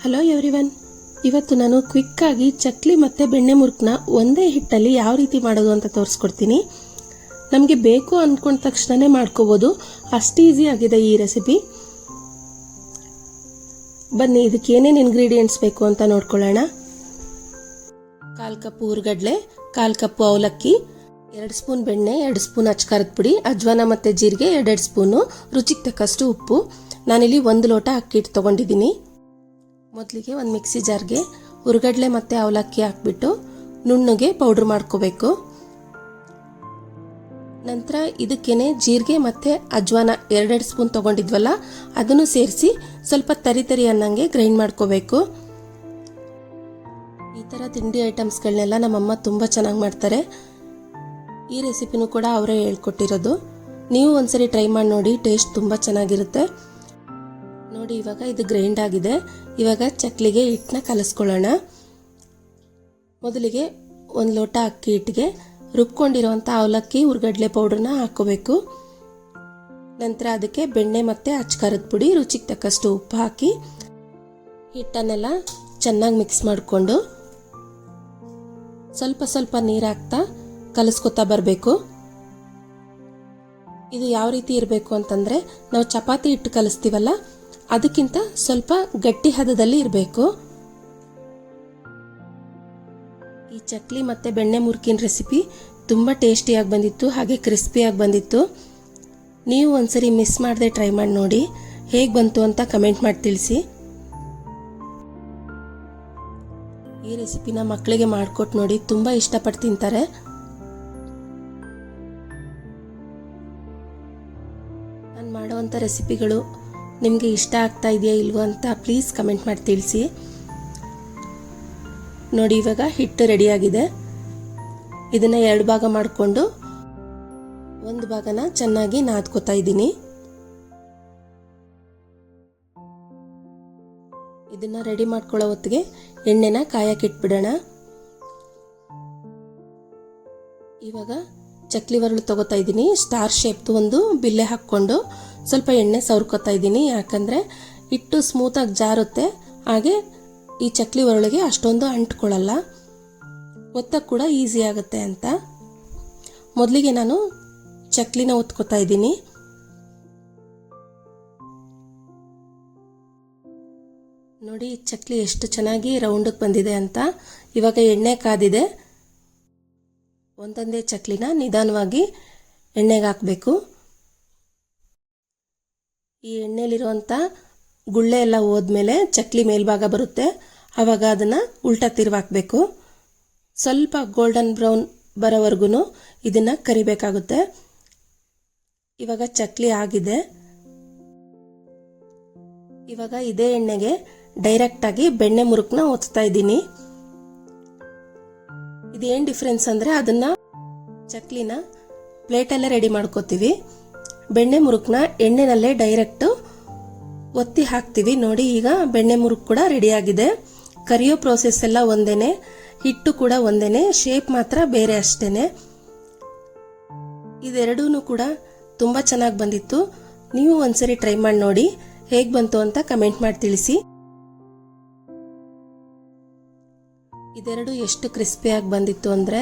Hello everyone, ಇವತ್ತು ನಾನು ಕ್ವಿಕ್ಕಾಗಿ ಚಕ್ಲಿ ಮತ್ತು ಬೆಣ್ಣೆ ಮುರುಕನ್ನ ಒಂದೇ ಹಿಟ್ಟಲ್ಲಿ ಯಾವ ರೀತಿ ಮಾಡೋದು ಅಂತ ತೋರಿಸ್ಕೊಡ್ತೀನಿ. ನಮಗೆ ಬೇಕು ಅಂದ್ಕೊಂಡ ತಕ್ಷಣನೇ ಮಾಡ್ಕೋಬೋದು, ಅಷ್ಟು ಈಸಿ ಆಗಿದೆ ಈ ರೆಸಿಪಿ. ಬನ್ನಿ ಇದಕ್ಕೆ ಏನೇನು ಇಂಗ್ರೀಡಿಯೆಂಟ್ಸ್ ಬೇಕು ಅಂತ ನೋಡ್ಕೊಳ್ಳೋಣ. 1/4 ಕಪ್ ಹುರ್ಗಡ್ಲೆ, 1/4 ಕಪ್ ಅವಲಕ್ಕಿ, 2 ಸ್ಪೂನ್ ಬೆಣ್ಣೆ, 2 ಸ್ಪೂನ್ ಅಚ್ಕಾರದ ಪುಡಿ, ಅಜ್ವಾನ ಮತ್ತು ಜೀರಿಗೆ 2 ಸ್ಪೂನು, ರುಚಿಗೆ ತಕ್ಕಷ್ಟು ಉಪ್ಪು. ನಾನಿಲ್ಲಿ 1 ಲೋಟ ಅಕ್ಕಿ ಹಿಟ್ಟು ತೊಗೊಂಡಿದ್ದೀನಿ. ಮೊದಲಿಗೆ ಒಂದು ಮಿಕ್ಸಿ ಜಾರ್ಗೆ ಹುರ್ಗಡ್ಲೆ ಮತ್ತು ಅವಲಕ್ಕಿ ಹಾಕ್ಬಿಟ್ಟು ನುಣ್ಣಗೆ ಪೌಡ್ರ್ ಮಾಡ್ಕೋಬೇಕು. ನಂತರ ಇದಕ್ಕೇನೆ ಜೀರಿಗೆ ಮತ್ತು ಅಜ್ವಾನ 2 ಸ್ಪೂನ್ ತೊಗೊಂಡಿದ್ವಲ್ಲ ಅದನ್ನು ಸೇರಿಸಿ ಸ್ವಲ್ಪ ತರಿ ಅನ್ನಂಗೆ ಗ್ರೈಂಡ್ ಮಾಡ್ಕೋಬೇಕು. ಈ ಥರ ತಿಂಡಿ ಐಟಮ್ಸ್ಗಳನ್ನೆಲ್ಲ ನಮ್ಮಮ್ಮ ತುಂಬ ಚೆನ್ನಾಗಿ ಮಾಡ್ತಾರೆ. ಈ ರೆಸಿಪಿನೂ ಕೂಡ ಅವರೇ ಹೇಳ್ಕೊಟ್ಟಿರೋದು. ನೀವು ಒಂದ್ಸರಿ ಟ್ರೈ ಮಾಡಿ ನೋಡಿ, ಟೇಸ್ಟ್ ತುಂಬ ಚೆನ್ನಾಗಿರುತ್ತೆ. ನೋಡಿ ಇವಾಗ ಇದು ಗ್ರೈಂಡ್ ಆಗಿದೆ. ಇವಾಗ ಚಕ್ಲಿಗೆ ಹಿಟ್ಟನ್ನ ಕಲಿಸ್ಕೊಳ್ಳೋಣ. ಮೊದಲಿಗೆ 1 ಲೋಟ ಅಕ್ಕಿ ಹಿಟ್ಟಿಗೆ ರುಬ್ಕೊಂಡಿರುವಂಥ ಅವಲಕ್ಕಿ ಹುರ್ಗಡ್ಲೆ ಪೌಡ್ರನ್ನ ಹಾಕೋಬೇಕು. ನಂತರ ಅದಕ್ಕೆ ಬೆಣ್ಣೆ ಮತ್ತು ಅಚ್ಕಾರದ ಪುಡಿ, ರುಚಿಗೆ ತಕ್ಕಷ್ಟು ಉಪ್ಪು ಹಾಕಿ ಹಿಟ್ಟನ್ನೆಲ್ಲ ಚೆನ್ನಾಗಿ ಮಿಕ್ಸ್ ಮಾಡಿಕೊಂಡು ಸ್ವಲ್ಪ ನೀರು ಹಾಕ್ತಾ ಕಲಿಸ್ಕೊತಾ ಬರಬೇಕು. ಇದು ಯಾವ ರೀತಿ ಇರಬೇಕು ಅಂತಂದರೆ, ನಾವು ಚಪಾತಿ ಹಿಟ್ಟು ಕಲಿಸ್ತೀವಲ್ಲ ಅದಕ್ಕಿಂತ ಸ್ವಲ್ಪ ಗಟ್ಟಿ ಹದದಲ್ಲಿ ಇರಬೇಕು. ಈ ಚಕ್ಲಿ ಮತ್ತು ಬೆಣ್ಣೆ ಮುರುಕಿನ ರೆಸಿಪಿ ತುಂಬ ಟೇಸ್ಟಿಯಾಗಿ ಬಂದಿತ್ತು, ಹಾಗೆ ಕ್ರಿಸ್ಪಿಯಾಗಿ ಬಂದಿತ್ತು. ನೀವು ಒಂದ್ಸರಿ ಮಿಸ್ ಮಾಡದೆ ಟ್ರೈ ಮಾಡಿ ನೋಡಿ, ಹೇಗೆ ಬಂತು ಅಂತ ಕಮೆಂಟ್ ಮಾಡಿ ತಿಳಿಸಿ. ಈ ರೆಸಿಪಿನ ಮಕ್ಕಳಿಗೆ ಮಾಡಿಕೊಟ್ಟು ನೋಡಿ, ತುಂಬ ಇಷ್ಟಪಟ್ಟು ತಿಂತಾರೆ. ನಾನು ಮಾಡೋವಂಥ ರೆಸಿಪಿಗಳು ನಿಮಗೆ ಇಷ್ಟ ಆಗ್ತಾ ಇದೆಯಾ ಇಲ್ವೋ ಅಂತ ಪ್ಲೀಸ್ ಕಮೆಂಟ್ ಮಾಡಿ ತಿಳಿಸಿ. ನೋಡಿ ಇವಾಗ ಹಿಟ್ಟು ರೆಡಿಯಾಗಿದೆ. ಇದನ್ನು 2 ಭಾಗ ಮಾಡಿಕೊಂಡು 1 ಭಾಗನ ಚೆನ್ನಾಗಿ ನಾದ್ಕೋತಾ ಇದ್ದೀನಿ. ಇದನ್ನು ರೆಡಿ ಮಾಡ್ಕೊಳ್ಳೋ ಹೊತ್ತಿಗೆ ಎಣ್ಣೆನ ಕಾಯಕ್ಕಿಟ್ಬಿಡೋಣ. ಇವಾಗ ಚಕ್ಲಿ ಒರಳು ತಗೋತಾ ಇದ್ದೀನಿ. ಸ್ಟಾರ್ ಶೇಪ್ದು ಒಂದು ಬಿಲ್ಲೆ ಹಾಕ್ಕೊಂಡು ಸ್ವಲ್ಪ ಎಣ್ಣೆ ಸವರ್ಕೋತಾ ಇದ್ದೀನಿ. ಯಾಕಂದರೆ ಹಿಟ್ಟು ಸ್ಮೂತಾಗಿ ಜಾರುತ್ತೆ, ಹಾಗೆ ಈ ಚಕ್ಲಿ ಒರಳಿಗೆ ಅಷ್ಟೊಂದು ಅಂಟ್ಕೊಳ್ಳಲ್ಲ, ಒತ್ತಕ್ಕೆ ಕೂಡ ಈಸಿ ಆಗುತ್ತೆ ಅಂತ. ಮೊದಲಿಗೆ ನಾನು ಚಕ್ಲಿನ ಒತ್ಕೋತಾ ಇದ್ದೀನಿ. ನೋಡಿ ಚಕ್ಲಿ ಎಷ್ಟು ಚೆನ್ನಾಗಿ ರೌಂಡಕ್ಕೆ ಬಂದಿದೆ ಅಂತ. ಇವಾಗ ಎಣ್ಣೆ ಕಾದಿದೆ. ಒಂದೊಂದೇ ಚಕ್ಲಿನ ನಿಧಾನವಾಗಿ ಎಣ್ಣೆಗೆ ಹಾಕಬೇಕು. ಈ ಎಣ್ಣೆಲಿರುವಂಥ ಗುಳ್ಳೆ ಎಲ್ಲ ಹೋದ್ಮೇಲೆ ಚಕ್ಲಿ ಮೇಲ್ಭಾಗ ಬರುತ್ತೆ, ಆವಾಗ ಅದನ್ನು ಉಲ್ಟಾ ತಿರುವಾಕಬೇಕು. ಸ್ವಲ್ಪ ಗೋಲ್ಡನ್ ಬ್ರೌನ್ ಬರೋವರೆಗೂ ಇದನ್ನು ಕರಿಬೇಕಾಗುತ್ತೆ. ಇವಾಗ ಚಕ್ಲಿ ಆಗಿದೆ. ಇವಾಗ ಇದೇ ಎಣ್ಣೆಗೆ ಡೈರೆಕ್ಟಾಗಿ ಬೆಣ್ಣೆ ಮುರುಕನ್ನ ಒತ್ತಾ ಇದ್ದೀನಿ. ಇದೇನು ಡಿಫ್ರೆನ್ಸ್ ಅಂದರೆ, ಅದನ್ನು ಚಕ್ಲಿನ ಪ್ಲೇಟಲ್ಲೇ ರೆಡಿ ಮಾಡ್ಕೋತೀವಿ, ಬೆಣ್ಣೆ ಮುರುಕನ್ನ ಎಣ್ಣೆನಲ್ಲೇ ಡೈರೆಕ್ಟು ಒತ್ತಿ ಹಾಕ್ತೀವಿ. ನೋಡಿ ಈಗ ಬೆಣ್ಣೆ ಮುರುಕು ಕೂಡ ರೆಡಿಯಾಗಿದೆ. ಕರಿಯೋ ಪ್ರೋಸೆಸ್ ಎಲ್ಲ ಒಂದೇನೆ, ಹಿಟ್ಟು ಕೂಡ ಒಂದೇನೆ, ಶೇಪ್ ಮಾತ್ರ ಬೇರೆ ಅಷ್ಟೇನೆ. ಇದೆರಡೂ ಕೂಡ ತುಂಬ ಚೆನ್ನಾಗಿ ಬಂದಿತ್ತು. ನೀವು ಒಂದ್ಸರಿ ಟ್ರೈ ಮಾಡಿ ನೋಡಿ, ಹೇಗೆ ಬಂತು ಅಂತ ಕಮೆಂಟ್ ಮಾಡಿ ತಿಳಿಸಿ. ಇದೆರಡು ಎಷ್ಟು ಕ್ರಿಸ್ಪಿಯಾಗಿ ಬಂದಿತ್ತು ಅಂದರೆ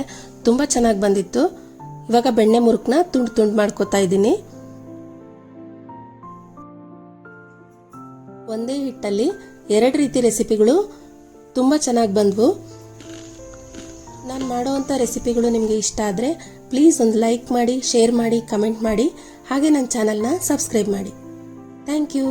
ತುಂಬ ಚೆನ್ನಾಗಿ ಬಂದಿತ್ತು. ಇವಾಗ ಬೆಣ್ಣೆ ಮುರುಕನ್ನ ತುಂಡು ಮಾಡ್ಕೋತಾ ಇದ್ದೀನಿ. ಒಂದೇ ಹಿಟ್ಟಲ್ಲಿ 2 ರೀತಿ ರೆಸಿಪಿಗಳು ತುಂಬ ಚೆನ್ನಾಗಿ ಬಂದವು. ನಾನು ಮಾಡೋವಂಥ ರೆಸಿಪಿಗಳು ನಿಮಗೆ ಇಷ್ಟ ಆದರೆ ಪ್ಲೀಸ್ ಒಂದು ಲೈಕ್ ಮಾಡಿ, ಶೇರ್ ಮಾಡಿ, ಕಮೆಂಟ್ ಮಾಡಿ, ಹಾಗೆ ನನ್ನ ಚಾನಲ್ನ ಸಬ್ಸ್ಕ್ರೈಬ್ ಮಾಡಿ. Thank you.